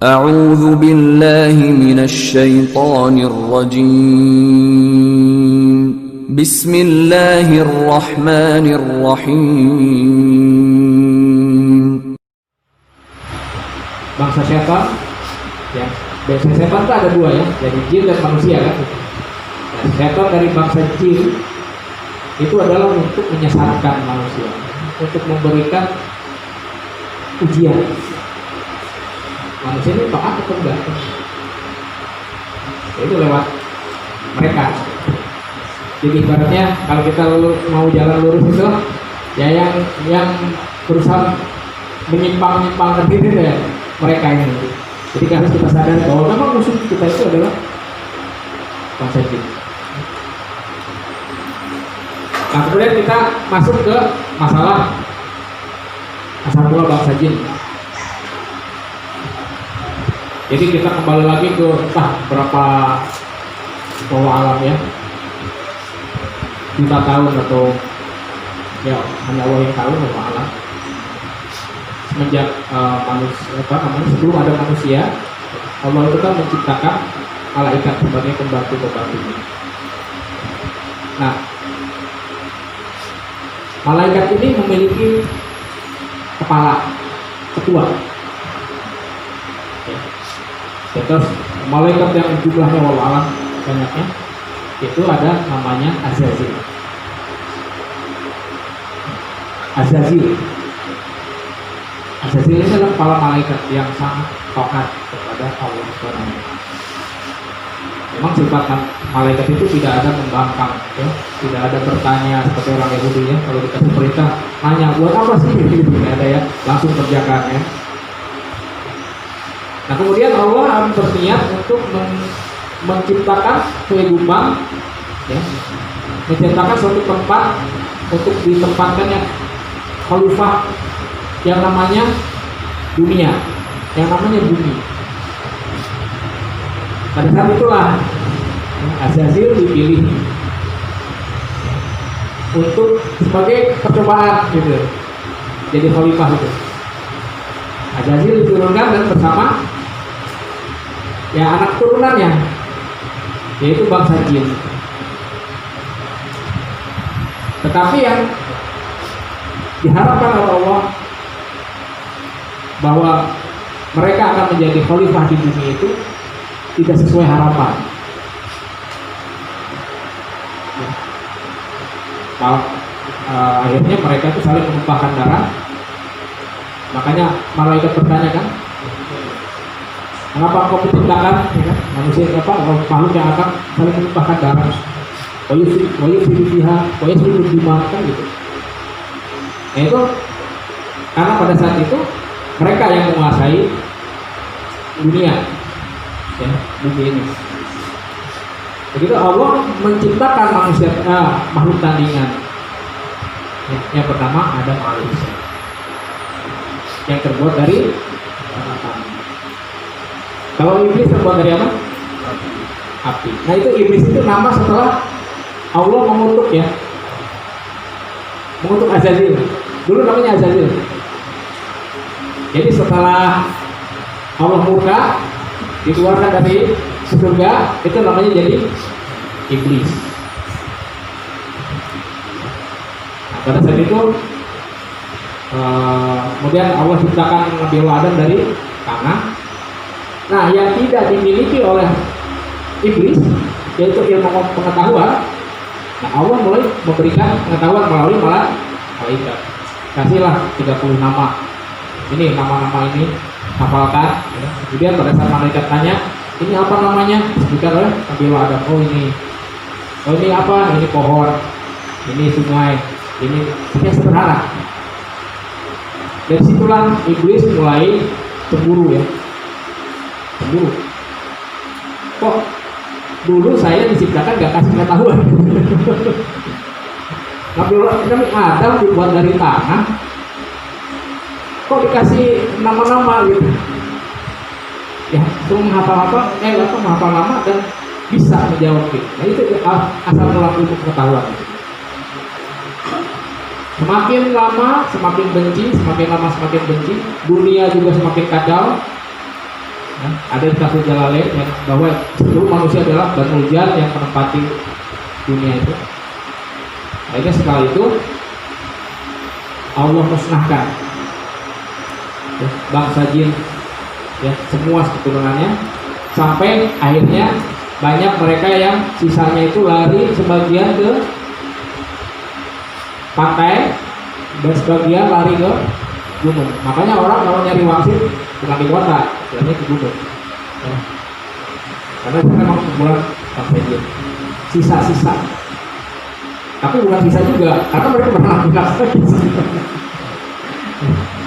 أعوذ بالله من الشيطان الرجيم بسم الله الرحمن الرحيم. Bangsa setan, ya, bangsa setan itu ada dua ya, jadi jin dan manusia kan. Nah, setan dari bangsa jin itu adalah untuk menyesatkan manusia, untuk memberikan ujian. Manusia ini taat atau enggak? Itu lewat mereka. Jadi ibaratnya kalau kita mau jalan lurus itu, ya yang berusaha menyimpang-nyimpangkan diri ya mereka ini. Jadi harus kita sadar bahwa memang musuh kita itu adalah bangsa jin. Nah, kemudian kita masuk ke masalah asal mula bangsa jin. Jadi kita kembali lagi ke berapa bawah alam ya, juta tahun atau ya hanya Allah yang tahu bawah alam. Semenjak sebelum ada manusia, Allah itu kan menciptakan malaikat sebagai pembantu-pembantunya. Nah, malaikat ini memiliki kepala, ketua. Terus malaikat yang jumlahnya wallahualam banyaknya itu ada namanya Azazil. Azazil ini adalah kepala malaikat yang sangat taat kepada Allah SWT. Memang sifat malaikat itu tidak ada membangkang, ya, tidak ada bertanya seperti orang Yahudi ya. Kalau dikasih perintah, nanya buat apa sih? Tidak ada ya, langsung kerjakan ya. Nah, kemudian Allah berniat untuk menciptakan kehidupan, ya, menciptakan suatu tempat untuk ditempatkannya khalifah yang namanya dunia, yang namanya bumi. Pada saat itulah Azazil dipilih untuk sebagai percobaan gitu, jadi khalifah itu. Azazil diturunkan dan bersama ya anak turunannya, yaitu bangsa jin. Tetapi yang diharapkan oleh Allah bahwa mereka akan menjadi khalifah di bumi itu tidak sesuai harapan. Akhirnya mereka itu saling menumpahkan darah. Makanya malaikat bertanya kan, mengapa kau menciptakan ya, manusia makhluk yang akan saling menumpahkan darah? Wayusridu dimakan gitu. Nah, itu karena pada saat itu mereka yang menguasai dunia, ya, bumi ini. Begitu Allah menciptakan manusia, makhluk tandingan. Ya, yang pertama Adam alaihissalam, yang terbuat dari tanah. Kalau iblis terbuat dari apa? Api. Nah, itu iblis itu nama setelah Allah mengutuk ya, mengutuk Azazil. Dulu namanya Azazil. Jadi setelah Allah murka, dikeluarkan dari surga, itu namanya jadi iblis. Nah, pada saat itu kemudian Allah ciptakan Nabi Adam dari tanah. Nah, yang tidak dimiliki oleh iblis yaitu ilmu pengetahuan. Nah, Allah mulai memberikan pengetahuan melalui malaikat. Kasihlah 30 nama. Ini nama-nama ini hafalkan. Ya. Kemudian pada saat malaikat tanya, ini apa namanya? Disebutkan oleh Nabi Adam. Oh ini apa? Ini pohon. Ini sungai. Ini sederhana. Dari situlah iblis mulai cemburu ya. Cemburu. Kok dulu saya diciptakan gak kasih pengetahuan? Nabi Adam dibuat dari tanah, kok dikasih nama-nama gitu? Ya, itu menghafal nama dan bisa menjawab gitu. Nah, itu asal mula ilmu pengetahuan. Semakin lama semakin benci, semakin lama semakin benci. Dunia juga semakin kacau. Ada di tafsir Jalalain yang bahwa seluruh manusia adalah Banul Jan yang menempati dunia itu. Akhirnya setelah itu Allah musnahkan ya, bangsa jin ya, semua keturunannya, sampai akhirnya banyak mereka yang sisanya itu lari sebagian ke pantai dan sebagian lari ke gunung. Makanya orang kalau nyari wangsit bukan di kota, bilangnya ke gunung ya. Karena itu memang kumpulan bangsa jin, sisa-sisa. Tapi bukan sisa juga, karena mereka pernah tinggal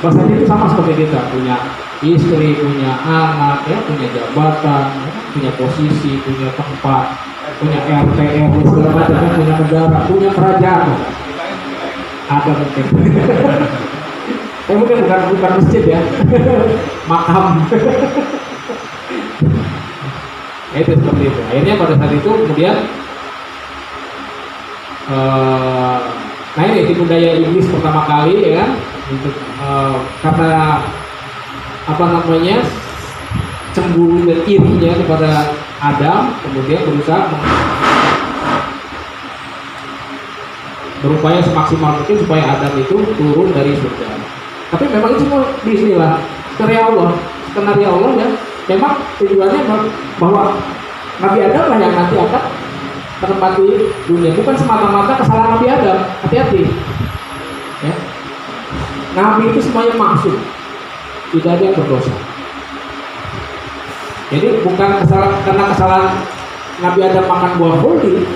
bangsa jin itu sama seperti kita, punya istri, punya anak, ya, punya jabatan, ya, punya posisi, punya tempat, punya RT, RW, segala macam, punya negara, punya kerajaan. Ada mungkin. Mungkin bukan masjid ya, makam. Itu seperti itu. Akhirnya pada saat itu kemudian, nah ini tipu daya iblis pertama kali ya kan, untuk karena apa namanya cemburu dan irinya kepada Adam, kemudian berupaya semaksimal mungkin supaya Adam itu turun dari surga. Tapi memang itu semua bismillah, skenario Allah ya. Memang tujuannya bahwa Nabi Adam lah yang nanti akan menempati dunia, bukan semata-mata kesalahan Nabi Adam. Hati-hati ya. Nabi itu semuanya maksud, tidak ada yang berdosa. Jadi bukan karena kesalahan Nabi Adam makan buah khuldi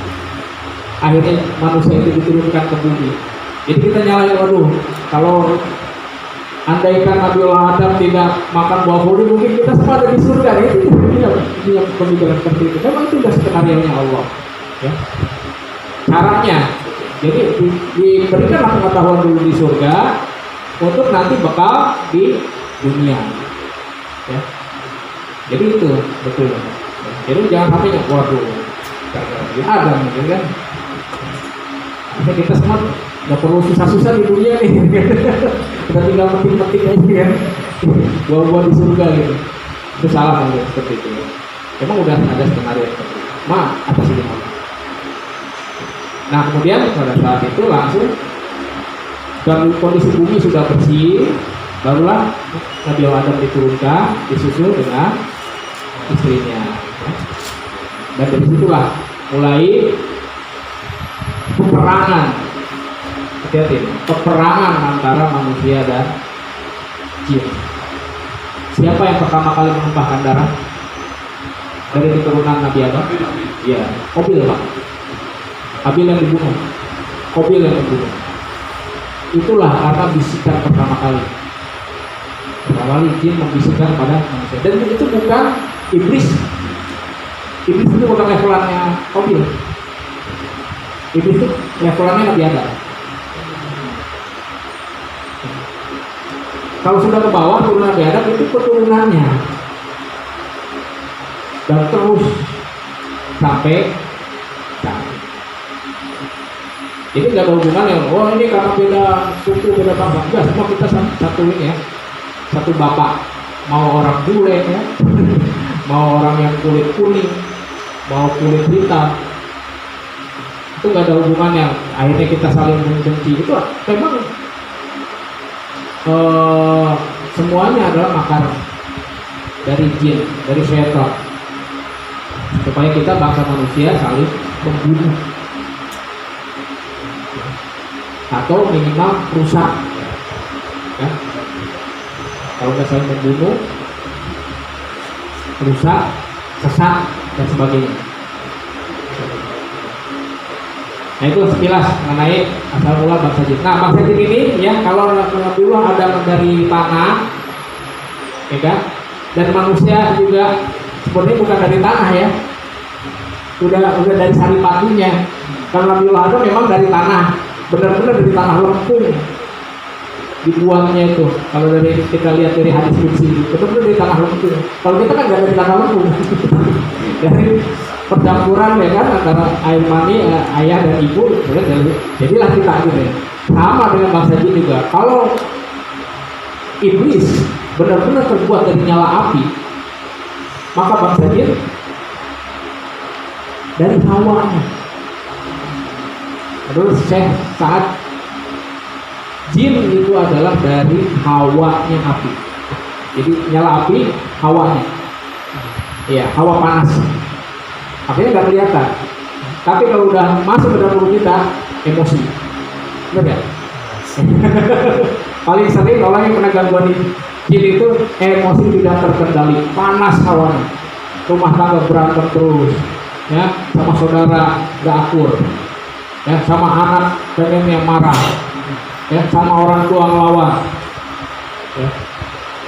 akhirnya manusia itu diturunkan ke bumi. Jadi kita nyalain, waduh, kalau andaikan Nabi Adam tidak makan buah khuldi mungkin kita semua ada di surga. Ini yang pemikiran seperti itu. Memang itu sudah skenario-nya Allah ya. Caranya jadi diberikanlah pengetahuan dulu di surga untuk nanti bekal di dunia ya. Jadi itu betul. Jadi jangan sampai waduh Adam gitu kan. Jadi kita semua nggak perlu susah-susah di dunia nih. Kita tinggal petik-petik aja kan, buah-buah di surga gitu. Itu salah kan seperti itu. Emang udah ada skenario seperti itu. Atas ini. Nah kemudian pada saat itu langsung kondisi bumi sudah bersih, barulah Nabi Adam diturunkan, disusul dengan istrinya. Dan dari situlah mulai peperangan. Hati-hati, peperangan antara manusia dan jin. Siapa yang pertama kali menumpahkan darah dari keturunan Nabi Adam? Ya, Qabil Pak. Qabil yang dibunuh, Qabil yang dibunuh. Itulah karena bisikan pertama kali. Pertama kali jin membisikkan pada manusia. Dan itu bukan iblis. Iblis itu bukan levelannya Qabil. Iblis itu levelannya Nabi Adam. Kalau sudah ke bawah turunan Nabi Adam itu keturunannya. Dan terus sampai sekarang. Jadi nggak ada hubungan ya, oh ini karena beda suku, beda bangsa. Enggak, semua kita satu ini ya, satu bapak. Mau orang bule ya, mau orang yang kulit kuning, mau kulit hitam, itu nggak ada hubungannya. Akhirnya kita saling membenci. Itu memang semuanya adalah makar dari jin, dari syaitan, supaya kita bangsa manusia saling membunuh atau minimal rusak ya. Kalau nggak saling membunuh, rusak, sesat dan sebagainya. Nah itu sekilas mengenai asal mula bangsa jin. Nah bangsa jin ini ya, kalau Nabiullah ada dari tanah ya kan, dan manusia juga sebenarnya bukan dari tanah ya, udah dari saripatinya. Kalau Nabiullah Adam memang dari tanah, benar-benar dari tanah lempung dibuatnya itu. Kalau dari kita lihat dari hadis qudsi, benar-benar dari tanah lempung. Kalau kita kan nggak dari tanah lempung, dari percampuran ya kan antara air mani ayah dan ibu, jadilah kita gitu ya. Sama dengan bangsa jin juga. Kalau iblis benar-benar terbuat dari nyala api, Maka bangsa jin dari hawanya. Terus saat jin itu adalah dari hawanya api. Jadi nyala api, hawanya. Iya, hawa panas. Akhirnya nggak kelihatan. Tapi kalau udah masuk ke dalam tubuh kita, emosi. Benar ya? Paling sering orang yang kena gangguan jin itu emosi tidak terkendali, panas hawanya. Rumah tangga berantem terus, ya, sama saudara nggak akur, ya, sama anak pengen yang marah, ya, sama orang tua ngelawan, ya,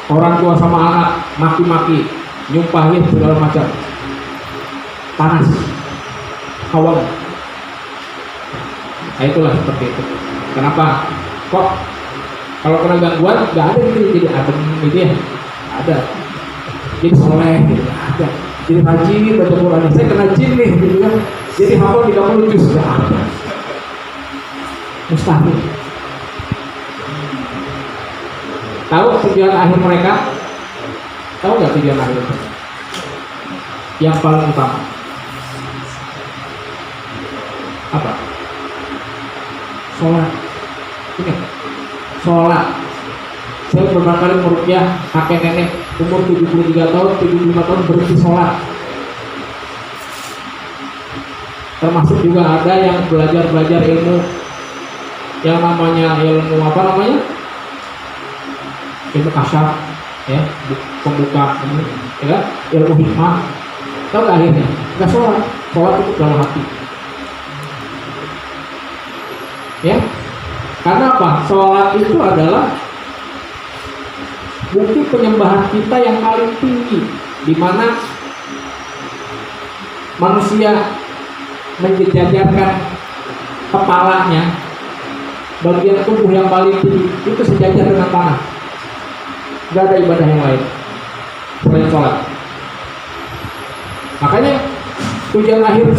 orang tua sama anak maki-maki, nyumpahin segala macam, panas hawanya. Nah, itulah seperti itu. Kenapa? Kok kalau kena gangguan nggak ada gitu, jadi adem gitu ya? Ada. Jadi soleh gitu, ada. Jadi rajin baca Quran. Saya kena jin nih, gitu kan? Jadi hafal 30 juz, nggak ada. Mustahil. Tahu tujuan akhir mereka? Tahu nggak tujuan akhir mereka? Yang paling utama apa? Sholat. Ingat, sholat. Saya beberapa kali meruqyah kakek nenek umur 73 tahun, 75 tahun berhenti sholat. Termasuk juga ada yang belajar ilmu yang namanya ilmu apa namanya? Ilmu kasyaf, ya, pembuka ini, ya, ilmu hikmah. Tahu nggak akhirnya? Nggak sholat, sholat itu dalam hati. Ya, karena apa? Sholat itu adalah bukti penyembahan kita yang paling tinggi, di mana manusia menjajarkan kepalanya, bagian tubuh yang paling tinggi itu sejajar dengan tanah. Gak ada ibadah yang lain selain sholat. Makanya tujuan akhir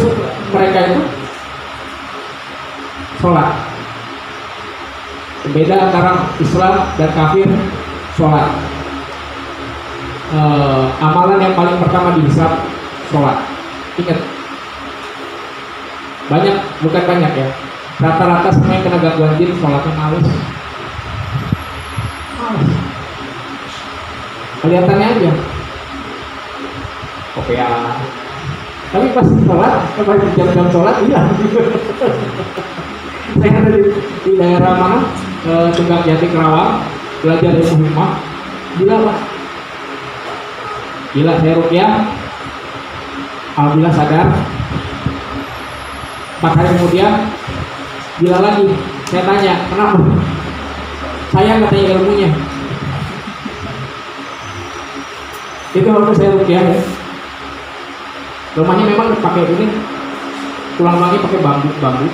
mereka itu sholat. Beda antara Islam dan kafir, sholat. Amalan yang paling pertama dihisab sholat. Ingat, banyak, bukan banyak ya, rata-rata semua yang kena gangguan jin sholatnya males. Kelihatannya aja kopiah, tapi pas sholat, pas jam-jam sholat hilang. Saya ada di daerah mana, Tunggak Jati Kerawang, belajar ilmu hikmah. Gila Pak, gila. Saya ruqyah, alhamdulillah sadar. 4 hari kemudian gila lagi. Saya tanya, kenapa? Saya nggak tanya ilmunya. Itu waktu saya ruqyah ya. Rumahnya memang pakai ini, tulang belakangnya pakai bambu.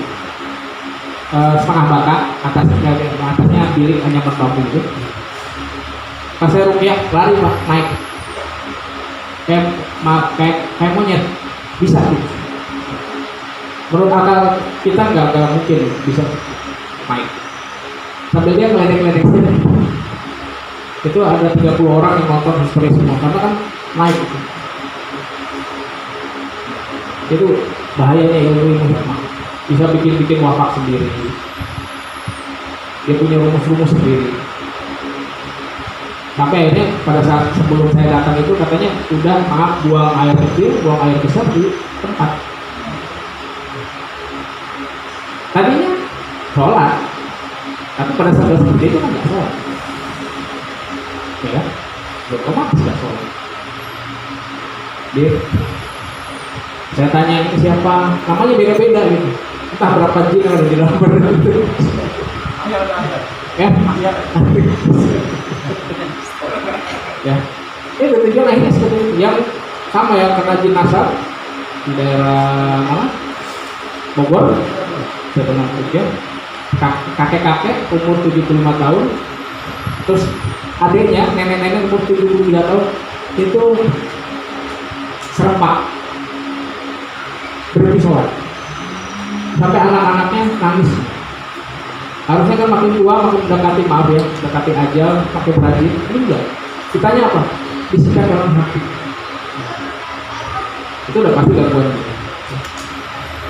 Setengah bata, atasnya bilik hanya berbambu itu. Pas saya ruqyah lari Pak, naik kayak monyet, bisa gitu. Menurut akal kita nggak mungkin bisa naik. Sambil dia ngeledek saja. Itu ada 30 orang yang nonton history semua, karena kan naik gitu. Itu bahayanya ilmu hikmah. Bisa bikin wafak sendiri. Dia punya rumus-rumus sendiri. Sampai akhirnya pada saat sebelum saya datang itu katanya udah maaf buang air kecil, buang air besar di tempat. Tadinya sholat, tapi pada saat seperti itu kan nggak sholat. Ya, otomatis nggak sholat. Dia, saya tanya ini siapa, namanya beda-beda gitu. Entah berapa jin yang ada di dalam badan itu. Ya, itu tujuan akhirnya seperti itu. Yang sama yang kena jin nasab di daerah mana? Bogor. Saya pernah kerja, kakek-kakek umur 75 tahun, terus adiknya nenek-nenek umur 73 tahun itu serempak berhenti sholat. Sampai anak-anaknya nangis. Harusnya kan makin tua makin mendekati, maaf ya, mendekati ajal, makin rajin. Ini enggak. Ditanya apa? Bisikan dalam hati. itu udah pasti gangguan.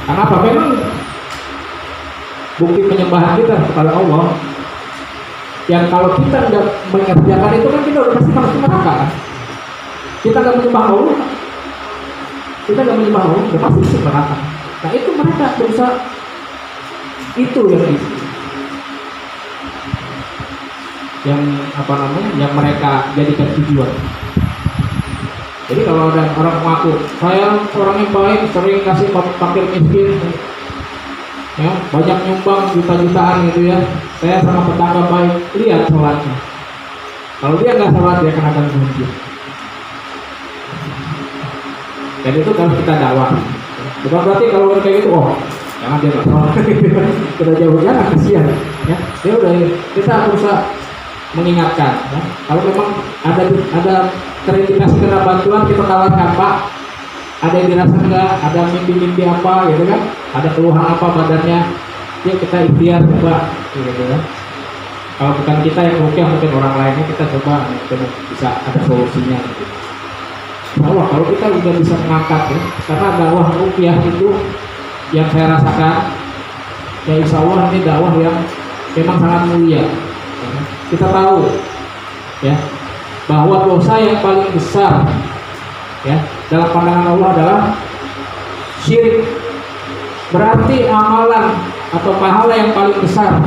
Karena apa? Memang bukti penyembahan kita kepada Allah yang kalau kita nggak mengerjakan itu kan kita udah pasti masuk neraka kan. Kita nggak menyembah Allah, udah pasti masuk neraka. Nah itu mereka berusaha itu yang apa namanya, yang mereka jadikan tujuan. Jadi kalau ada orang mengaku saya orang yang baik, sering kasih fakir miskin, ya banyak nyumbang juta-jutaan gitu ya, saya sama tetangga baik, lihat sholatnya. Kalau dia nggak sholat dia akan akan muncul. Dan itu harus kita dakwah. Bukan berarti kalau kayak gitu, oh jangan dia nggak sholat, kita jauh jangan, kasihan. Ya, dia udah kita berusaha mengingatkan. Ya. Kalau memang ada terindikasi kena bantuan, kita tawarkan, Pak, ada yang dirasa enggak, ada mimpi-mimpi apa gitu kan, ada keluhan apa badannya, ya kita ikhtiar coba gitu kan. Kalau bukan kita yang rukyah, mungkin orang lainnya kita coba, mungkin bisa ada solusinya gitu. Allah, kalau kita udah bisa mengangkat ya, karena dakwah rukyah itu yang saya rasakan ya, insya Allah ini dakwah yang memang sangat mulia. Kita tahu ya bahwa dosa yang paling besar ya dalam pandangan Allah adalah syirik. Berarti amalan atau pahala yang paling besar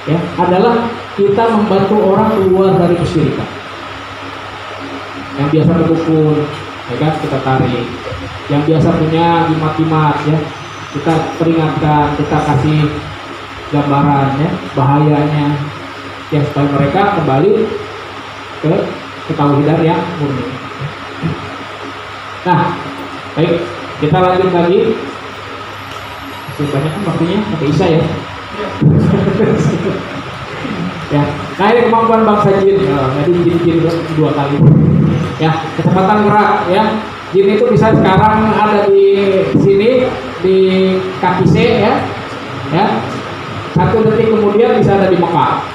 ya adalah kita membantu orang keluar dari kesyirikan. Yang biasa berkumpul ya kan, kita tarik. Yang biasa punya jimat-jimat ya, kita peringatkan, kita kasih gambaran ya bahayanya ya, supaya mereka kembali ke ketauhidan yang murni. Nah, baik, kita lanjut lagi. Masih banyak kan waktunya, sampai Isya ya. Ya, nah ini kemampuan bangsa jin. Jadi jin 2 kali. Ya, kecepatan gerak ya. Jin itu bisa sekarang ada di sini di kaki C ya. Ya. 1 detik kemudian bisa ada di Mekah.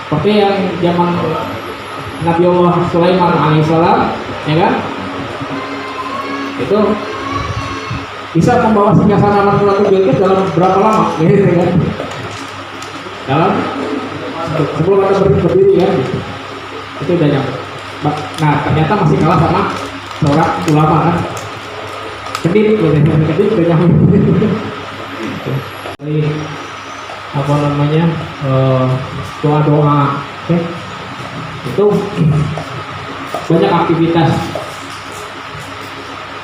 Seperti yang zaman Nabi Allah Sulaiman alaihissalam, ya kan? Itu bisa membawa singgasana Ratu Bilqis dalam berapa lama? Gitu kan? Dalam sebelum ada berdiri kan? Itu udah nyampe. Nah ternyata masih kalah sama seorang ulama kan? Kedip udah nyampe. Apa namanya, doa-doa okay. Itu banyak aktivitas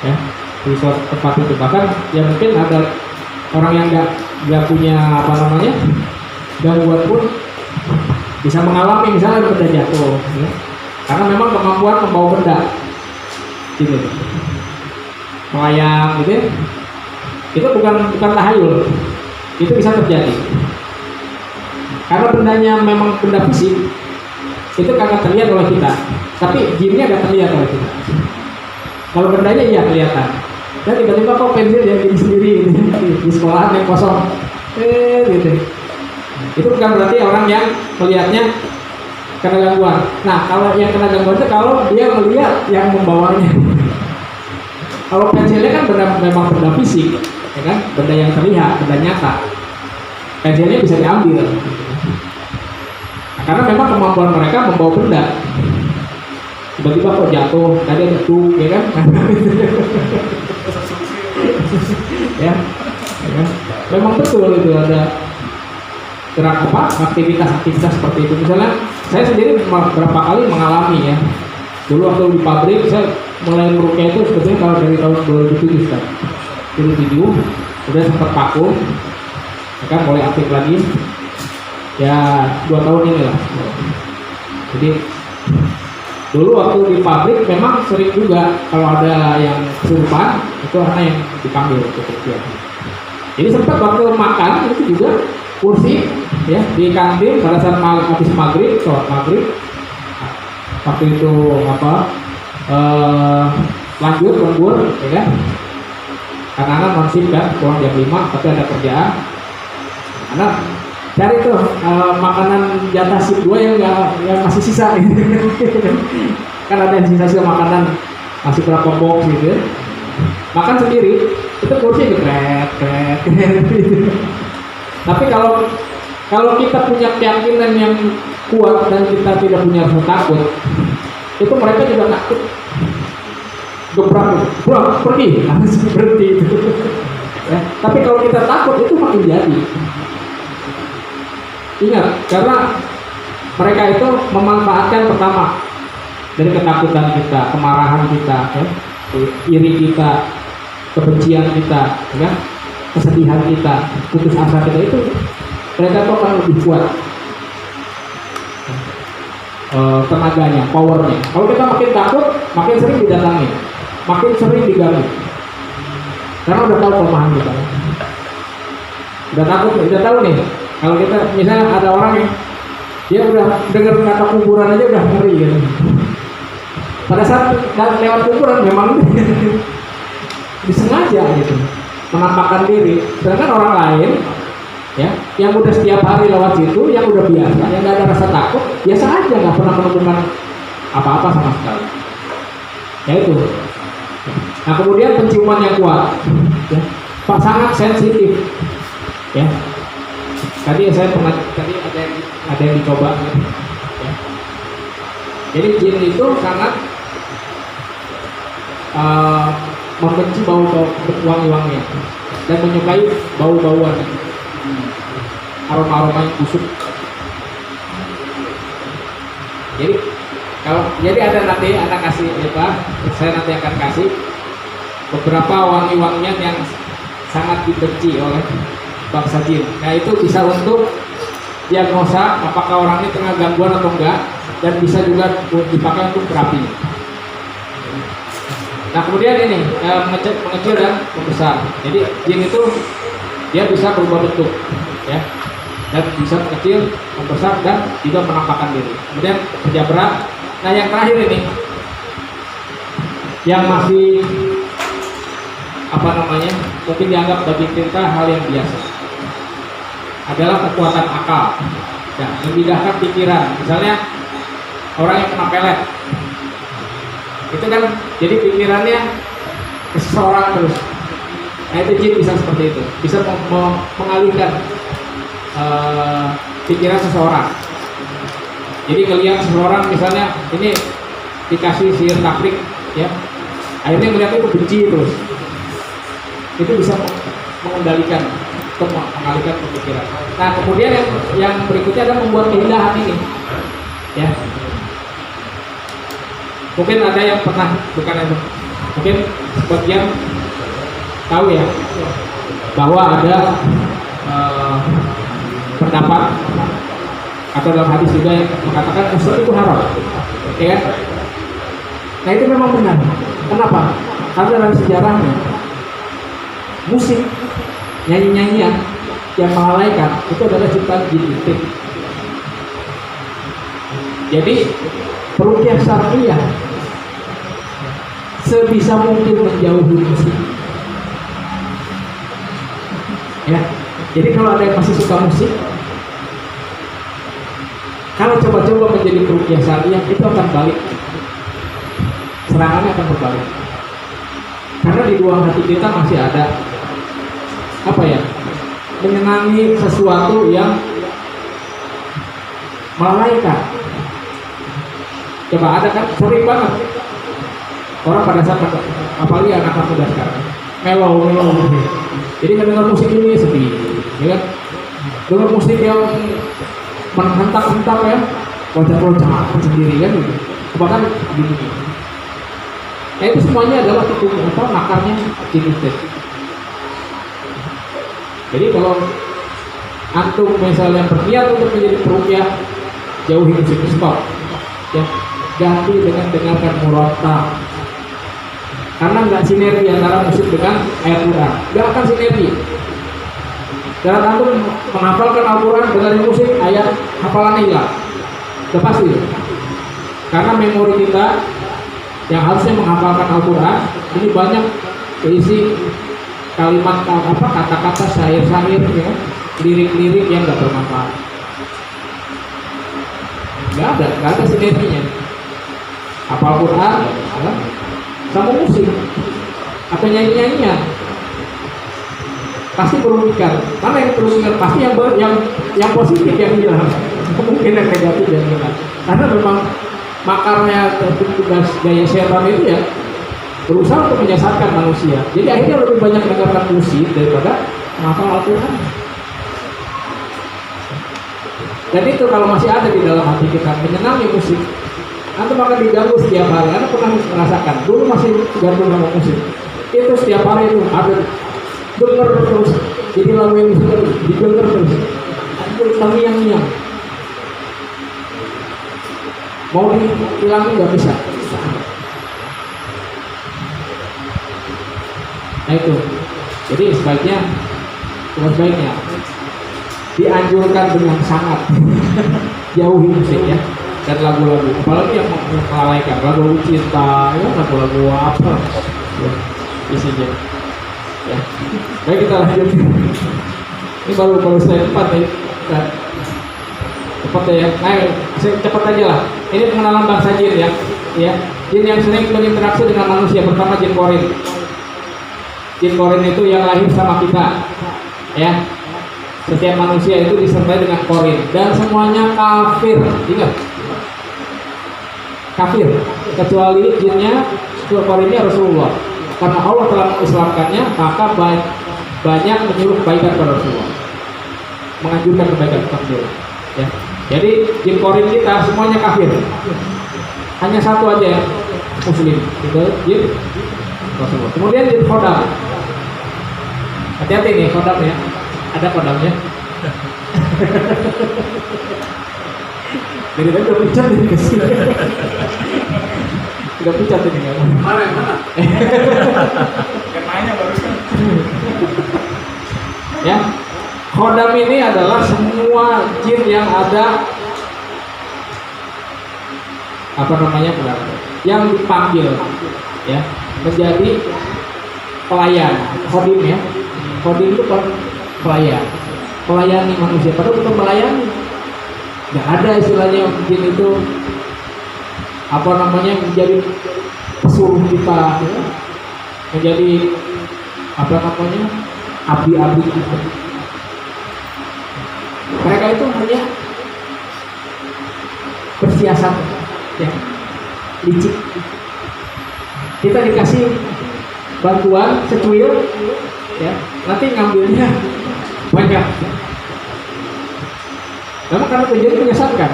ya di suatu tempat itu. Bahkan ya mungkin ada orang yang nggak punya apa namanya gangguan pun bisa mengalami misalnya benda jatuh ya. Karena memang kemampuan membawa benda gitu, melayang gitu ya. Itu bukan tahayul, itu bisa terjadi. Karena bendanya memang benda fisik, itu kagak terlihat oleh kita, tapi jinnya agak terlihat oleh kita. Kalau bendanya iya kelihatan. Dan tiba-tiba kok pensil yang jadi sendiri di sekolahan yang kosong, gitu. Itu bukan berarti orang yang melihatnya kena gangguan. Nah, kalau yang kena gangguan itu kalau dia melihat yang membawanya. Kalau pensilnya kan memang benda fisik, ya kan, benda yang terlihat, benda nyata. Pensilnya bisa diambil. Nah, karena memang kemampuan mereka membawa benda. Tiba-tiba kok jatuh, tadi ada tuh, ya kan? ya kan? Memang betul itu ada gerak apa, aktivitas seperti itu. Misalnya, saya sendiri beberapa kali mengalami ya. Dulu waktu di pabrik, saya mulai merukyah itu sebetulnya kalau dari tahun 2007 kan. 2007, udah sempat vakum, ya kan, mulai aktif lagi. Ya 2 tahun ini lah. Jadi dulu waktu di pabrik memang sering juga kalau ada yang kesurupan itu anak yang dipanggil untuk kerja. Jadi sempat waktu makan itu juga kursi ya di kantin pada saat habis maghrib, sholat maghrib. Waktu itu apa lanjut lembur, ya kan? Karena anak non-shift kan, pulang jam 5 tapi ada kerjaan. Anak cari tuh makanan jatah shift 2 yang masih sisa. kan ada yang sisa-sisa makanan masih berapa box gitu ya, makan sendiri itu kursi kret gitu. Tapi kalau kita punya keyakinan yang kuat dan kita tidak punya rasa takut, itu mereka juga takut, gebrak pergi langsung berhenti itu. Ya, tapi kalau kita takut itu makin jadi. Ingat, karena mereka itu memanfaatkan pertama dari ketakutan kita, kemarahan kita, ya, iri kita, kebencian kita, ya, kesedihan kita, putus asa kita, itu mereka tuh akan lebih kuat tenaganya, powernya. Kalau kita makin takut, makin sering didatangi, makin sering diganggu, karena udah tahu kelemahan kita, udah takut, udah tahu nih. Kalau kita misalnya ada orang yang dia udah dengar kata kuburan aja udah ngeri gitu. Pada saat lewat kuburan memang disengaja gitu menampakkan diri. Sedangkan orang lain ya yang udah setiap hari lewat situ, yang udah biasa, yang nggak ada rasa takut, biasa aja, nggak pernah menemukan apa-apa sama sekali. Ya itu. Nah kemudian penciuman yang kuat, ya, Pak, sangat sensitif. Ya. Tadi saya pernah, tadi ada yang dicoba. Ya. Jadi jin itu sangat membenci bau-bau wangi-wangian dan menyukai bau-bauan, aroma-aroma yang busuk. Jadi ada nanti anak kasih apa? Saya nanti akan kasih beberapa wangi-wangian yang sangat dibenci oleh bangsa jin. Nah itu bisa untuk diagnosa apakah orang ini tengah gangguan atau enggak, dan bisa juga dipakai untuk terapi. Nah kemudian ini mengecil dan membesar. Jadi jin itu dia bisa berubah bentuk, ya, dan bisa mengecil, membesar, dan juga menampakkan diri. Kemudian kerja berat. Nah yang terakhir ini, yang masih apa namanya, mungkin dianggap bagi kita hal yang biasa, adalah kekuatan akal, ya, memindahkan pikiran. Misalnya orang yang kena pelet, itu kan jadi pikirannya ke seseorang terus. Nah itu jin bisa seperti itu, bisa mengalihkan pikiran seseorang. Jadi ngelihat seseorang misalnya ini dikasih sihir takrik, ya, akhirnya melihatnya itu benci terus. Itu bisa mengendalikan, untuk mengalihkan pemikiran. Nah kemudian yang berikutnya adalah membuat keindahan ini, ya. Mungkin ada yang pernah, bukan itu, mungkin sebagian tahu ya bahwa ada pendapat atau dalam hadis juga yang mengatakan musik itu haram, ya kan? Nah itu memang benar. Kenapa? Karena dalam sejarahnya musik, nyanyi-nyanyian yang melalaikan itu adalah ciptaan jin itu. Jadi peruqyah syar'iyyah sebisa mungkin menjauhi musik. Ya, jadi kalau ada yang masih suka musik, kalau coba-coba menjadi peruqyah syar'iyyah itu akan balik, serangannya akan berbalik. Karena di ruang hati kita masih ada apa ya, menyenangi sesuatu yang melalaikan. Coba ada kan sering banget orang pada saat apalagi anak-anak muda sekarang mellow. Jadi mendengar musik ini sedih, ya kan? Dengar musik yang menghentak-hentak, ya, wajah-wajah sendiri kan gitu. Bahkan gini. Nah itu semuanya adalah makarnya jin itu. Jadi kalau antum misalnya berniat untuk menjadi peruqyah, jauhi musik, stop, ya, ganti dengan dengarkan murattal. Karena nggak sinergi antara musik dengan ayat Quran, nggak akan sinergi. Dan antum menghafalkan Al-Quran dengan musik, ayat hafalannya hilang, udah pasti. Karena memori kita yang harusnya menghafalkan Al-Quran ini banyak berisi kalimat kata-kata syair-syair, ya, lirik-lirik yang nggak bermanfaat. Nggak ada sinerginya. hafal Quran, ya, sama musik atau nyanyi-nyanyian pasti merugikan. Mana yang merugikan? Pasti yang positif yang hilang, mungkin yang negatif yang hilang. Karena memang makarnya tugas gaya setan itu ya berusaha untuk menyesatkan manusia. Jadi akhirnya lebih banyak mendengarkan musik daripada menghafal Al-Quran. Dan itu kalau masih ada di dalam hati kita menyenangi musik, antum akan diganggu setiap hari. Anda pernah merasakan dulu masih gabung sama musik, itu setiap hari itu ada dengar terus, jadi lagu yang sudah didengar terus, itu terngiang-ngiang, mau dihilangin nggak bisa. Nah itu, jadi sebaiknya dianjurkan dengan sangat jauhi musik ya, dan lagu-lagu apalagi yang melalaikan, lagu cinta ya, lagu-lagu apa ya, isinya ya. Baik, kita lanjut. Ini baru saya cepat nih, cepat ya. Nah, cepat aja lah. Ini pengenalan bangsa jin ya, jin yang sering berinteraksi dengan manusia. Pertama jin korin. Jin korin itu yang lahir sama kita ya. Setiap manusia itu disertai dengan korin dan semuanya kafir, ingat, kafir kecuali jinnya korinnya Rasulullah, karena Allah telah mengislamkannya, maka banyak menyuruh kebaikan pada Rasulullah, menganjurkan kebaikan kepada dia ya. Jadi jin korin kita semuanya kafir, hanya satu aja yang muslim, itu jin Rasulullah. Kemudian jin khodam, hati-hati nih khodam ya, ada kodamnya. Dari tadi udah pecat ini kesini. Udah pecat ini nggak? Mana yang mana? Yang mainnya barusan. Ya, kodam ini adalah semua jin yang ada apa namanya yang dipanggil ya menjadi pelayan, khodim ya. Khodim itu pelayan, melayani manusia, padahal bukan melayani. Nggak ada istilahnya jin itu apa namanya menjadi pesuruh kita ya? Menjadi apa namanya abdi-abdi kita. Mereka itu hanya bersiasat ya, licik. Kita dikasih bantuan secuil ya, nanti ngambilnya banyak. Namun karena tujuannya menyesatkan,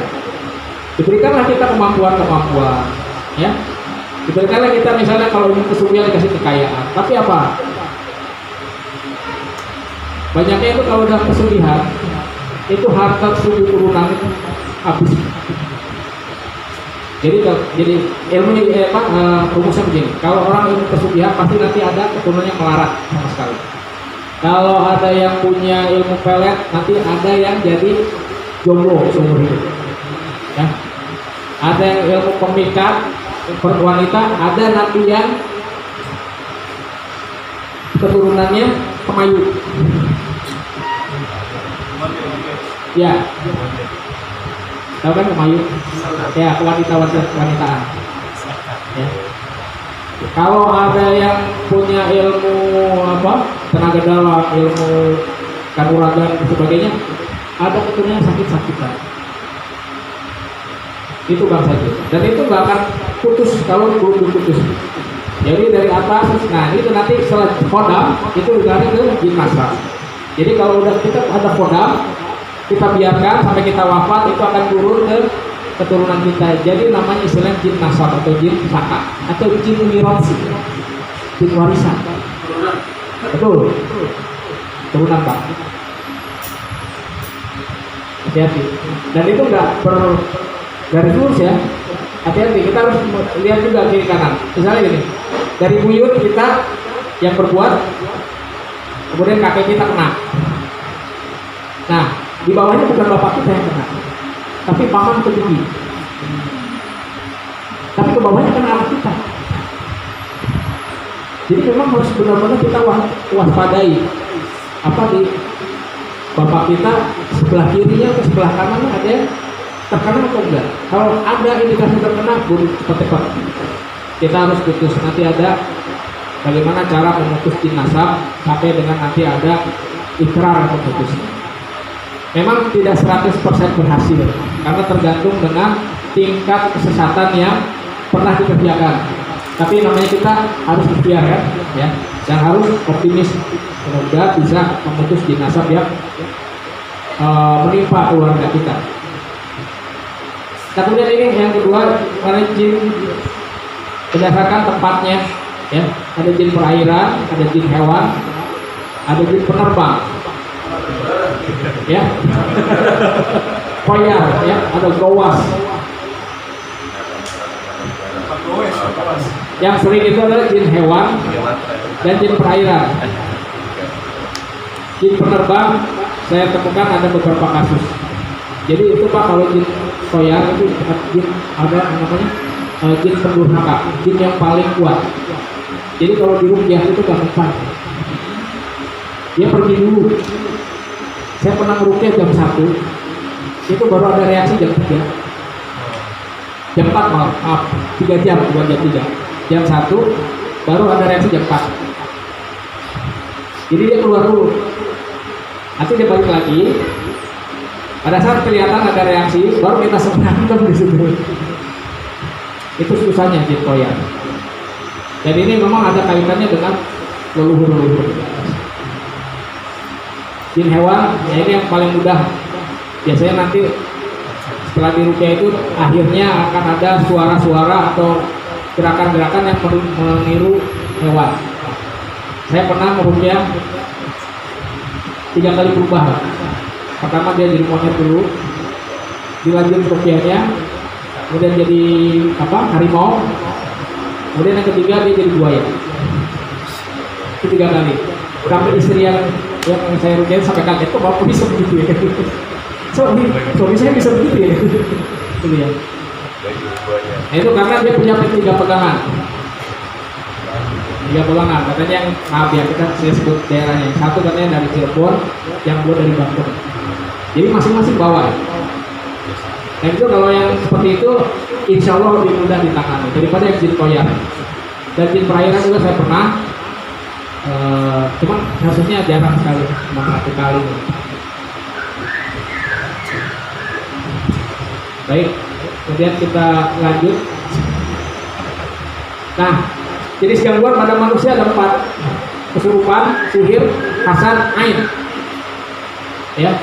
diberikanlah kita kemampuan ya, diberikanlah kita misalnya kalau ingin kesulitan dikasih kekayaan, tapi apa banyaknya itu kalau udah kesulitan itu harta turunan habis. Jadi ilmu rumusnya begini, kalau orang ilmu kesulitan pasti nanti ada keturunannya melarat sama sekali. Kalau ada yang punya ilmu pelet, nanti ada yang jadi jomblo seumur hidup. Ya. Ada yang ilmu pemikat, wanita, ada nanti yang keturunannya pemayu. Ya. Tahu kan pemayu? Ya, wanita-wanitaan. Ya. Kalau ada yang punya ilmu tenaga dalam, ilmu kanuragan dan sebagainya, ada keturunannya sakit-sakitan. Itu bangsa itu. Dan itu nggak akan putus kalau belum diputus. Jadi dari atas, nah itu nanti setelah kodam itu dari ke jin nasab. Jadi kalau udah kita ada kodam, kita biarkan sampai kita wafat, itu akan turun ke keturunan kita. Jadi namanya istilah jin nasab atau jin saka atau jin mirasi, jin warisan. Betul, turunan Pak. Hati-hati. Dan itu nggak garis lurus ya. Hati-hati. Kita harus lihat juga kiri kanan. Misalnya gini, dari buyut kita yang berbuat, kemudian kakek kita kena. Nah, di bawahnya bukan bapak kita yang kena, tapi paman ke bibi. Tapi ke bawahnya kan anak kita. Jadi memang harus benar-benar kita waspadai. Apa di bapak kita sebelah kirinya atau sebelah kanannya ada terkena atau enggak. Kalau ada indikasi terkena, cepat-cepat kita harus putus. Nanti ada bagaimana cara memutus jin nasab sampai dengan nanti ada ikrar atau putus. Memang tidak 100% berhasil karena tergantung dengan tingkat kesesatan yang pernah dikerjakan. Tapi namanya kita harus ikhtiar ya, dan harus optimis semoga bisa memutus jin nasab yang menimpa keluarga kita. Nah, kemudian ini yang kedua, karena jin berdasarkan tempatnya ya, ada jin perairan, ada jin hewan, ada jin penerbang ya, koyar ya, ada gowas. Yang sering itu adalah jin hewan dan jin perairan. Jin penerbang saya temukan ada beberapa kasus. Jadi itu Pak, kalau jin koyar itu jin ada namanya jin pendurhaka, jin yang paling kuat. Jadi kalau di ruqyah itu gak mempan. Dia pergi dulu. Saya pernah meruqyah jam 1, itu baru ada reaksi jam 3. Jam 4 maaf, 3 jam, bukan jam 3. Jam 1 baru ada reaksi jam 4. Jadi dia keluar dulu. Nanti dia balik lagi. Pada saat kelihatan ada reaksi, baru kita sebenarnya di situ. Itu susahnya jin koyar. Dan ini memang ada kaitannya dengan leluhur-leluhur. Jin hewan, ya ini yang paling mudah. Biasanya nanti setelah diruqyah itu akhirnya akan ada suara-suara atau gerakan-gerakan yang meniru hewan. Saya pernah meruqyah 3 kali berubah. Pertama dia jadi monyet dulu, dilanjut ruqyahnya, kemudian jadi harimau, kemudian yang ketiga dia jadi buaya. Itu 3 kali. Sampai istri yang saya ruqyah sampai kaget, kok bapak bisa begitu ya? Suami saya bisa begitu ya? Itu ya. Nah, itu karena dia punya 3 pegangan. 3 pegangan. Katanya yang maaf ya, saya sebut daerahnya. Yang satu katanya dari Cirebon, yang 2 dari Bandung. Jadi masing-masing bawa. Dan itu kalau yang seperti itu, insya Allah lebih mudah ditangani daripada yang jin koyar. Dan jin perairan juga saya pernah. Cuman kasusnya jarang sekali, cuma 1 kali. Baik, kemudian kita lanjut. Nah, jenis gangguan pada manusia ada 4: kesurupan, sihir, hasad, ain. Ya,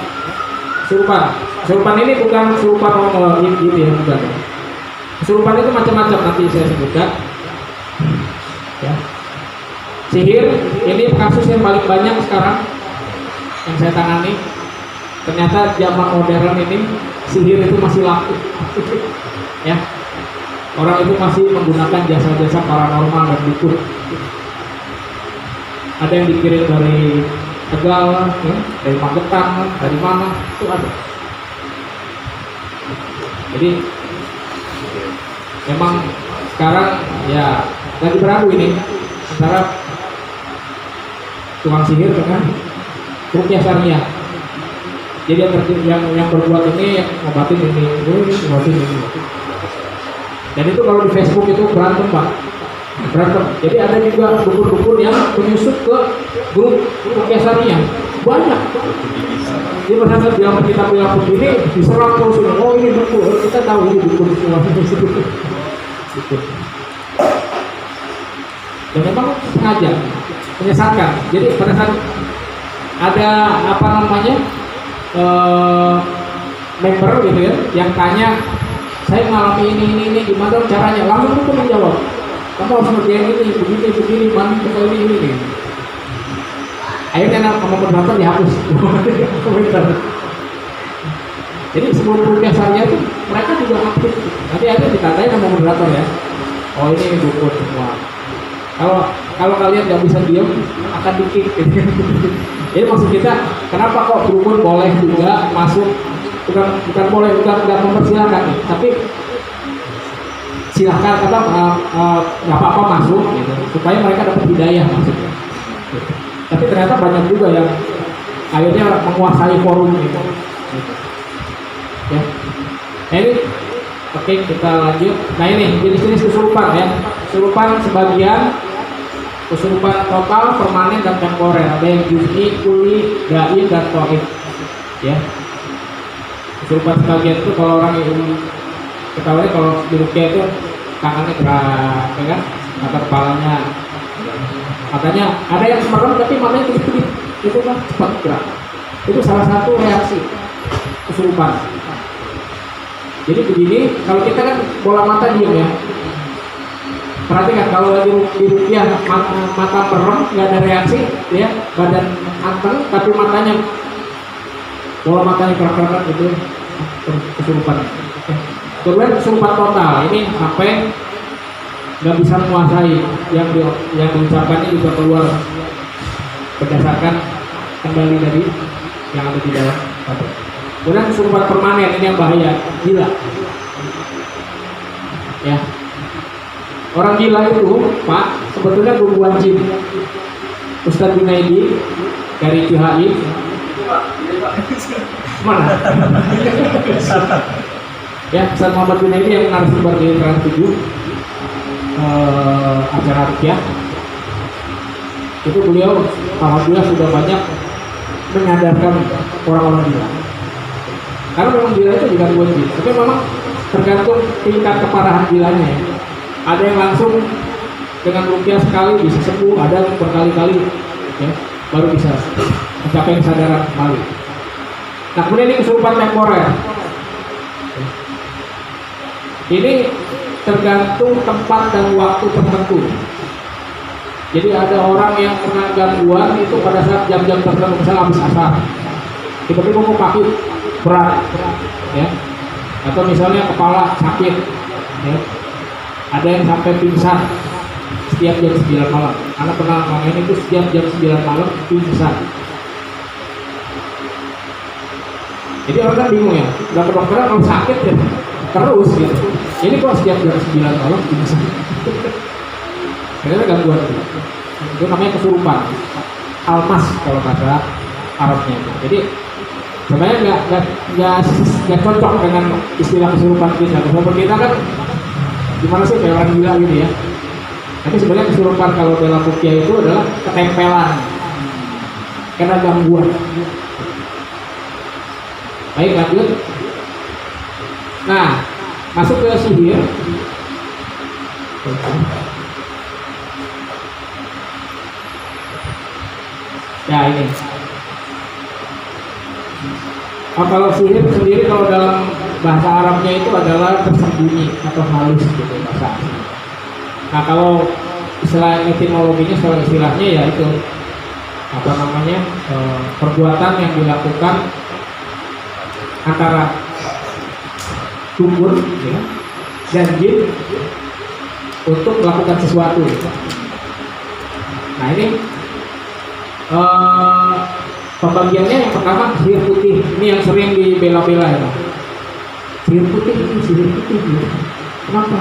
kesurupan ini bukan kesurupan gitu ya, bukan. Kesurupan itu macam-macam, nanti saya sebutkan. Ya. Sihir ini kasus yang paling banyak sekarang yang saya tangani. Ternyata zaman modern ini sihir itu masih laku. Ya, orang itu masih menggunakan jasa-jasa paranormal dan dukun. Ada yang dikirim dari Tegal, ya, dari Magetan, dari mana itu ada. Jadi memang sekarang ya lagi beradu ini antara tukang sihir dengan ruqyah syariah. Jadi yang berbuat ini, yang ngobatin ini, ngobatin ini. Dan itu kalau di Facebook itu berantem Pak, berantem. Jadi ada juga dukun-dukun yang menyusup ke grup ruqyah syariah, banyak. Jadi pada saat bilang kita bilang begini, diserang terus. Oh ini dukun, kita tahu ini dukun semua. Dukun. Dan memang sengaja menyesatkan. Jadi pada saat ada member gitu ya, yang tanya, saya mengalami ini gimana caranya, langsung itu menjawab, kamu harus ngerjain ini, begini, mandi ini. Akhirnya nama moderator dihapus. Jadi sebelum ruqyah syariah itu mereka juga aktif. Nanti ada dikatain sama moderator ya, oh ini dukun semua. Kalau kalian nggak bisa diam, akan di-kick. Jadi maksud kita, kenapa kok dukun boleh juga masuk? Bukan boleh, bukan nggak mempersilahkan, tapi silahkan nggak apa-apa masuk, gitu, supaya mereka dapat hidayah maksudnya. Tapi ternyata banyak juga yang akhirnya menguasai forum gitu. Ya. Nah, ini oke, kita lanjut. Nah, ini jenis-jenis kesurupan ya. Kesurupan sebagian, kesurupan total, permanen dan temporer. Ada yang juz'i, kuli, gaib dan qaib. Ya. Kesurupan sebagian itu kalau orang yang ketahui kalau di ruqyah itu tangannya gerak, ya kan? Atau kepalanya. Katanya ada yang merem tapi matanya kedip-kedip. Itu kan cepat gerak. Itu salah satu reaksi kesurupan. Jadi begini, kalau kita kan bola mata diem ya. Perhatikan kalau lagi di ruqyah mata merem, nggak ada reaksi, ya badan anteng, tapi matanya bola matanya kerak-kerak itu kesurupan. Kemudian kesurupan total ini sampai nggak bisa menguasai yang diucapkannya juga keluar berdasarkan kendali dari yang ada di dalam badan. Kemudian kesurupan permanen ini yang bahaya, gila. Ya. Orang gila itu, Pak, sebetulnya gangguan jin. Ustadz Junaidi dari QHI. Mana? Ya, Ustadz Muhammad Junaidi yang narasumber di Trans 7 acara ruqyah. Itu beliau alhamdulillah sudah banyak menyadarkan orang-orang gila. Karena memang gila itu juga gangguan jin, tapi memang tergantung tingkat keparahan gilanya ya. Ada yang langsung dengan ruqyah sekali bisa sembuh, ada yang berkali-kali ya, baru bisa mencapai kesadaran kembali. Nah, kemudian ini kesurupan temporer. Ini tergantung tempat dan waktu tertentu. Jadi ada orang yang kena gangguan itu pada saat jam-jam tertentu, misalnya habis asar, tiba-tiba mau kaki berat, ya, atau misalnya kepala sakit, ya. Ada yang sampai pingsan setiap jam 9 malam. Anak pernah ngomongin itu setiap jam 9 malam pingsan. Jadi orang kan bingung ya, udah ke dokter kalau sakit ya terus gitu. Ini kok setiap jam 9 malam pingsan. Ternyata gangguan itu namanya kesurupan. Almas kalau kata Arabnya itu. Jadi sebenarnya nggak cocok dengan istilah kesurupan kita. Kesurupan kita kan gimana sih kayak orang gila gitu ya. Tapi sebenarnya kesurupan kalau dalam ruqyah itu adalah ketempelan karena gangguan. Baik, lanjut. Nah, masuk ke sihir. Ya ini. Kalau sihir sendiri kalau dalam bahasa Arabnya itu adalah tersembunyi atau halus gitu bahasa. Nah, kalau istilah etimologinya, istilahnya ya itu apa namanya, perbuatan yang dilakukan antara dukun ya, dan jin untuk melakukan sesuatu. Nah, ini pembagiannya yang pertama sihir putih. Ini yang sering dibela-bela ya. Sihir putih itu sihir putih gitu. Kenapa?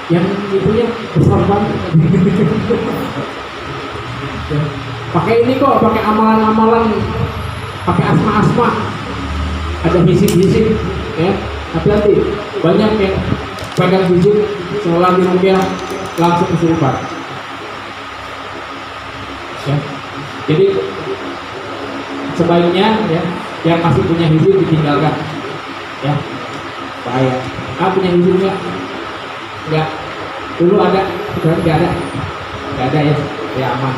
Yang itunya besar banget. Ya. Pakai ini kok, pakai amalan-amalan, pakai asma-asma, ada hisib-hisib, ya. Hati-hati, banyak yang pegang hisib setelah di ruqyah langsung kesurupan. Ya. Jadi sebaiknya ya yang masih punya hisib ditinggalkan, ya. Bahaya. Punya hisib enggak? Dulu ada, sekarang nggak ada ya, ya aman.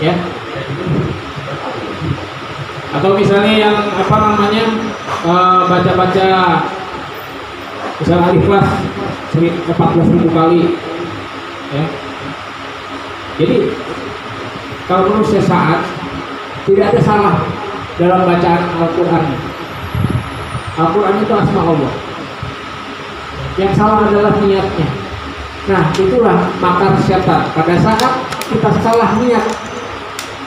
Ya. Atau misalnya yang apa namanya, baca-baca misalnya Al-Ikhlas 14.000 kali, ya. Jadi kalau menurut saya saat tidak ada salah dalam bacaan Al-Quran. Al-Quran itu asma Allah. Yang salah adalah niatnya. Nah, itulah makar setan. Pada saat kita salah niat,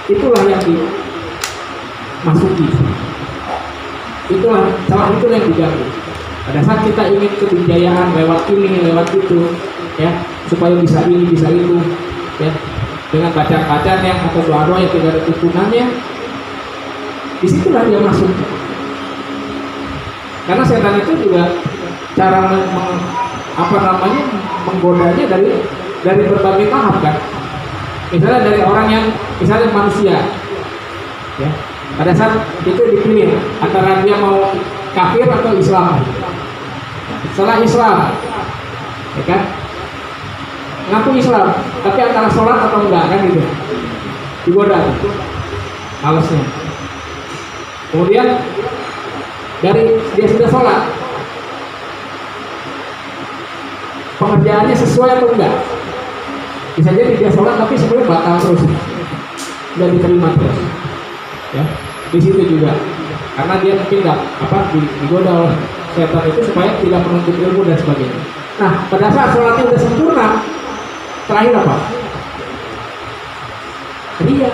itulah yang dimasuki. Itulah yang diganggu. Pada saat kita ingin kebijayaan lewat ini, lewat itu, ya, supaya bisa ini, bisa itu, ya, dengan bacaan-bacaannya atau doa-doa yang tidak ada tuntunannya, disitulah dia masuk. Karena setan itu juga cara menggodanya dari berbagai tahap kan. Misalnya dari orang yang misalnya manusia, ya, pada saat itu dipilih antara dia mau kafir atau Islam. Setelah Islam, ya kan, ngaku Islam, tapi antara sholat atau enggak kan gitu, digoda, halusnya. Kemudian dari dia sudah sholat, pengerjaannya sesuai atau enggak? Bisa jadi dia sholat tapi sebenarnya batal terus, nggak diterima terus. Ya, di situ juga, karena dia mungkin nggak digoda oleh setan itu supaya tidak menuntut ilmu dan sebagainya. Nah, pada saat sholatnya sudah sempurna, terakhir apa? Ria.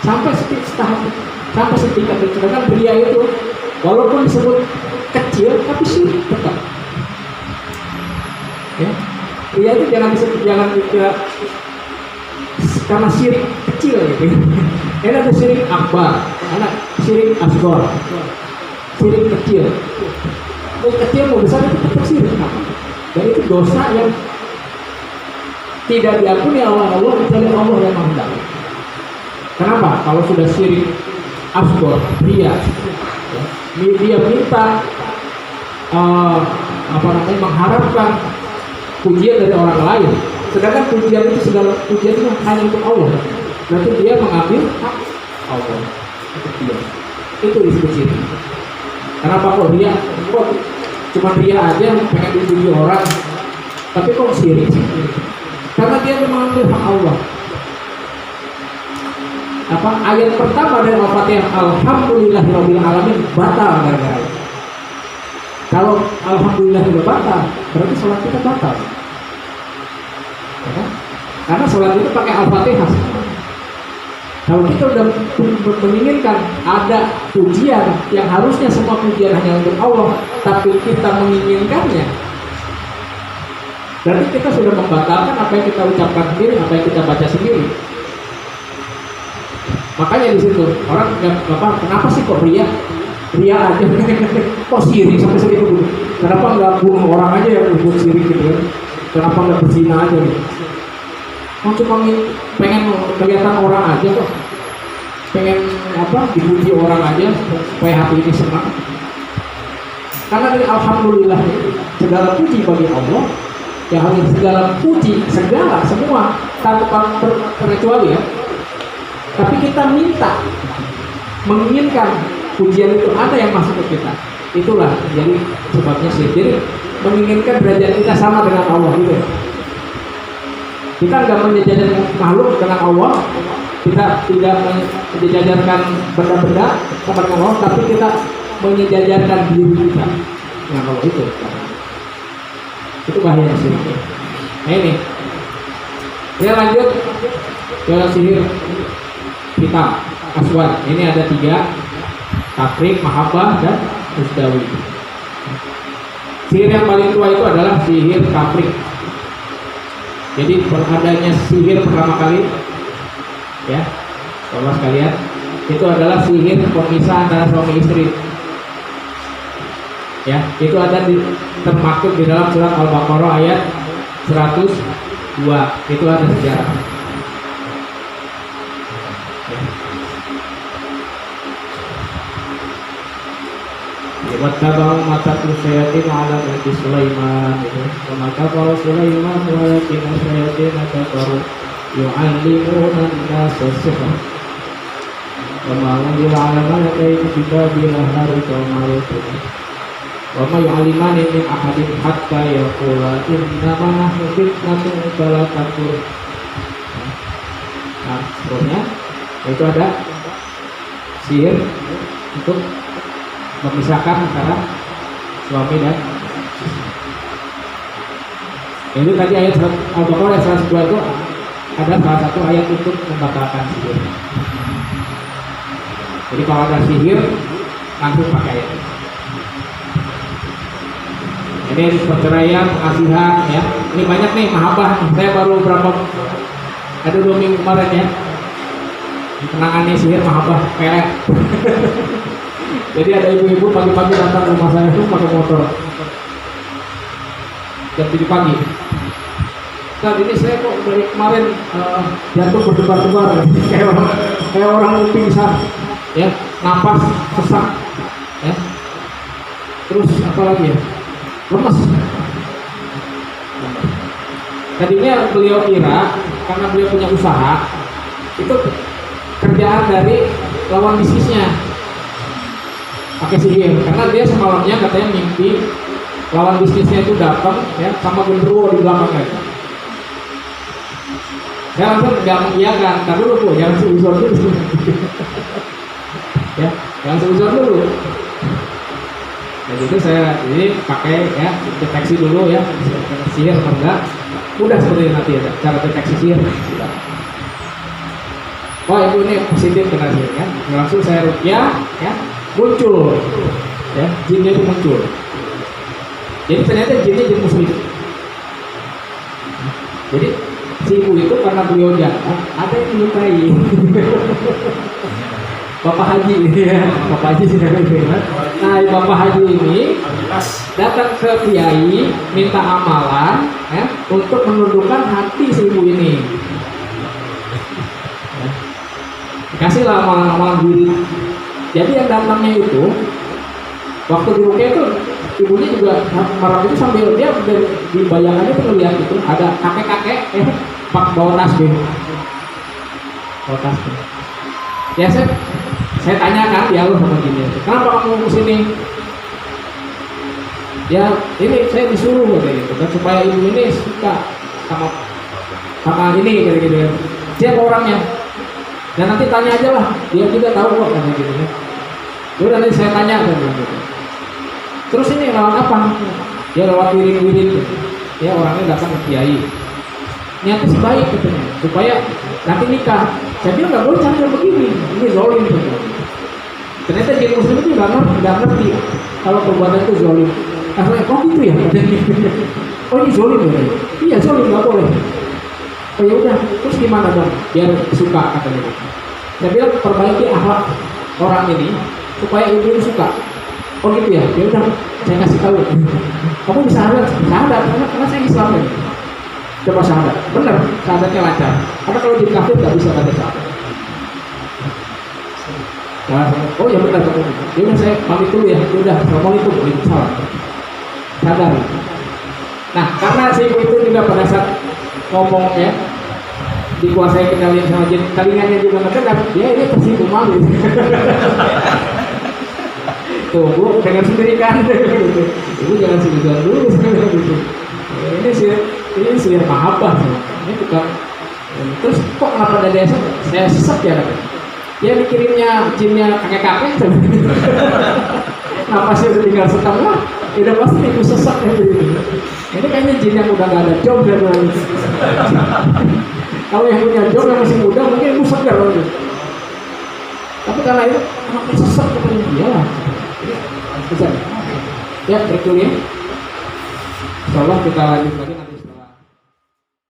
Sampai setingkat itu. Sedangkan ria itu walaupun disebut kecil tapi syirik tetap. Ya, ria itu jangan dikira karena syirik kecil gitu. Ini ada syirik akbar, ada syirik asghar, syirik kecil. Mau kecil mau besar itu tetap syirik. Dan itu dosa yang tidak diampuni oleh Allah kecuali Allah yang menghendaki. Kenapa? Kalau sudah syirik asghar, dia minta mengharapkan pujian dari orang lain, sedangkan pujian itu segala pujian itu hanya untuk Allah. Nanti dia mengambil hak Allah untuk dia. Itu disebut syirik. Kenapa kok dia cuma dia aja pengen dipuji orang, tapi kok syirik? Karena dia mengambil hak Allah. Ayat pertama dari Al-Fatihah, Alhamdulillahirabbil alamin, batal gara-gara itu. Kalau alhamdulillah sudah batal, berarti sholat kita batal. Ya kan? Karena sholat itu pakai Al-Fatihah. Kalau kita sudah menginginkan ada pujian yang harusnya semua pujian hanya untuk Allah, tapi kita menginginkannya, berarti kita sudah membatalkan apa yang kita ucapkan sendiri, apa yang kita baca sendiri. Makanya di situ orang kenapa sih kok ria aja, kok sirik sampai segitu dulu? Kenapa nggak bunuh orang aja yang buat sirik gitu ya? Kenapa nggak berzina aja gitu? Cuma pengen kelihatan orang aja kok, pengen dipuji orang aja supaya hati ini senang. Karena dari alhamdulillah segala puji bagi Allah, yang harus segala puji segala semua tanpa terkecuali ya. Tapi kita menginginkan pujian itu ada yang masuk ke kita. Itulah jadi sebabnya sih. Jadi menginginkan derajat kita sama dengan Allah gitu. Kita nggak menyejajarkan makhluk dengan Allah, kita tidak menyejajarkan benda-benda sama dengan Allah, tapi kita menyejajarkan diri kita dengan Allah itu. Itu bahaya sih. Nah ini, kita lanjut ke sihir hitam, aswad. Ini ada 3, tafriq, mahabbah, dan musdawi. Sihir yang paling tua itu adalah sihir tafriq. Jadi adanya sihir pertama kali, ya, Bapak sekalian, itu adalah sihir pemisah antara suami istri. Ya, itu ada termaktub di dalam surat Al-Baqarah ayat 102. Itu ada sejarah. Wattaba'u ma tatlu syayatin 'ala mulki Sulaiman, wa ma kafara Sulaiman walakinna syayatina kafaru yu'allimuna an-nasa as-sihr wa ma unzila 'ala malakaini fi Babila Harut wa Marut wa ma yu'allimani min ahadin hatta yaqula innama nahnu fitnatun fala takfur. Nah, seterusnya itu ada sihir untuk memisahkan antara suami dan istri. Itu tadi ayat Al-Baqarah 102 itu ada salah satu ayat untuk membatalkan sihir. Jadi kalau ada sihir langsung pakai ayat. Ini perceraian, pengasihan, ya. Ini banyak nih mahabbah. Saya baru ada 2 minggu kemarin ya. Penangannya sihir mahabbah pelet. Jadi ada ibu-ibu pagi-pagi datang ke rumah saya tuh pakai motor jam 7 pagi. Saat ini saya kok dari kemarin jantung berdebar-debar kayak orang pingsan, ya, napas sesak, ya. Terus apa lagi ya? Lemes. Tadinya beliau kira karena beliau punya usaha itu kerjaan dari lawan bisnisnya pakai sihir, karena dia semalamnya katanya mimpi lawan bisnisnya itu datang, ya, sama genderuwo di belakangnya. Saya langsung nggak mengiyakan, kan dulu Bu, jangan seuzon dulu. Ya, jangan seuzon dulu. Nah, itu saya ini pakai, ya, deteksi dulu, ya, sihir atau enggak. Mudah seperti nanti ya, cara deteksi sihir. Oh, ibu ini positif kena sihir, ya. Langsung saya rukyah, ya, muncul, ya, jinnya itu muncul. Jadi ternyata jinnya jin muslim. Jadi si ibu itu karena beliau jangan ada yang menyukai. Bapak Haji, ya, Bapak Haji sudah benar. Nah, Bapak Haji ini datang ke kiai minta amalan, ya, untuk menundukkan hati si ibu ini. Ya. Dikasihlah amalan-amalan diri. Jadi yang datangnya itu waktu di rukyah itu ibunya juga marah itu sambil dia di bayangannya tuh lihat itu ada kakek-kakek pak bawa tasbih. Bawa tasbih. Ya saya tanyakan ya lu sama gini, kenapa kamu kesini? Ya ini saya disuruh kayak gitu kan, supaya ibu ini suka sama ini kayak gitu. Siapa orangnya? Dan nanti tanya aja lah, dia tidak tahu kok kayak gitu ya. Udah nanti saya tanya kayak gitu. Terus ini lawan apa? Dia lewat wirid-wirid, ya, orangnya datang ke kiai. Niatnya sih baik katanya, supaya nanti nikah. Saya bilang nggak boleh cara begini, ini zolim. Ternyata jin muslim itu nggak ngerti kalau perbuatan itu zolim. Karena kok gitu ya? Oh ini zolim ya? Iya zolim, nggak boleh. Oh ya udah, terus gimana dong? Biar suka katanya. Saya bilang perbaiki akhlak orang ini supaya ibu ini suka. Oh gitu ya? Ya udah, saya kasih tahu. Kamu bisa syahadat, karena saya Islam ya. Coba syahadat, benar, syahadatnya lancar. Karena kalau di kafir nggak bisa ada syahadat. Nah, oh ya benar, betul. Ya udah saya pamit dulu ya. Ya udah, assalamualaikum, waalaikumsalam. Sadar. Nah, karena si ibu itu juga pada saat ngomong, ya, dikuasai kendali sama jin, telinganya juga ngedengar, ya ini tersinggung malu. Tuh, Bu, dengar sendiri kan, gitu. Ibu jangan sendirian dulu, gitu. Ini sih mahabbah, ini bukan. Terus kok kenapa ada desa? Saya sesat ya, dia dikirimnya jinnya kakek-kakek, napasnya udah tinggal setengah, udah pasti itu sesat ya, gitu. Ini kayaknya jin yang udah gak ada job dan kalau yang punya job yang masih muda mungkin itu segar loh. Tapi karena itu anaknya sesat kepada dia lah. Bisa. Ya, break dulu ya. Insyaallah kita lanjut lagi nanti.